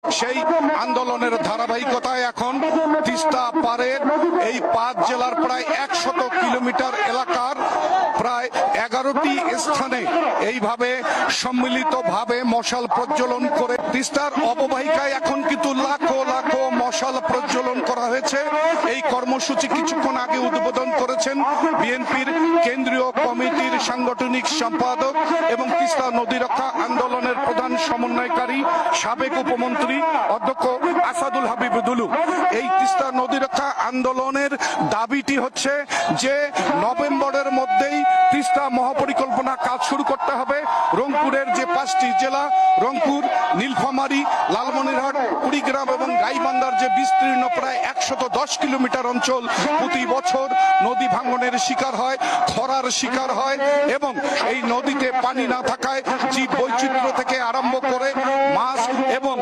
সেই আন্দোলনের ধারাবাহিকতায় এখন তিস্তা পারের এই 5 জেলার প্রায় 100 কিলোমিটার এলাকার প্রায় 11টি স্থানে এইভাবে সম্মিলিতভাবে মশাল প্রজ্বলন করে তিস্তার অববাহিকায় এখন কিন্তু লাখো লাখো মশাল প্রজ্বলন করা হয়েছে। এই কর্মসূচি কিছুক্ষণ আগে উদ্বোধন করেছেন বিএনপির কেন্দ্রীয় কমিটির সাংগঠনিক সম্পাদক এবং তিস্তা নদী রক্ষা আন্দোলনের প্রধান সমন্বয়কারী সাবেক উপমন্ত্রী অধ্যক্ষ আসাদুল হাবিব দুলু। এই তিস্তা নদী রক্ষা আন্দোলনের দাবিটি হচ্ছে যে নভেম্বরের মধ্যেই তিস্তা মহাপরিকল্পনা কাজ শুরু করতে হবে। রংপুরের যে 5টি জেলা রংপুর, নীলফামারী, লালমনিরহাট, কুড়িগ্রাম এবং গাইবান্ধার যে বিস্তীর্ণ প্রায় 110 কিলোমিটার অঞ্চল প্রতি বছর নদী ভাঙনের শিকার হয়, খরার শিকার হয় এবং এই নদীতে পানি না থাকায় জীব বৈচিত্র্য থেকে আরম্ভ করে মাছ এবং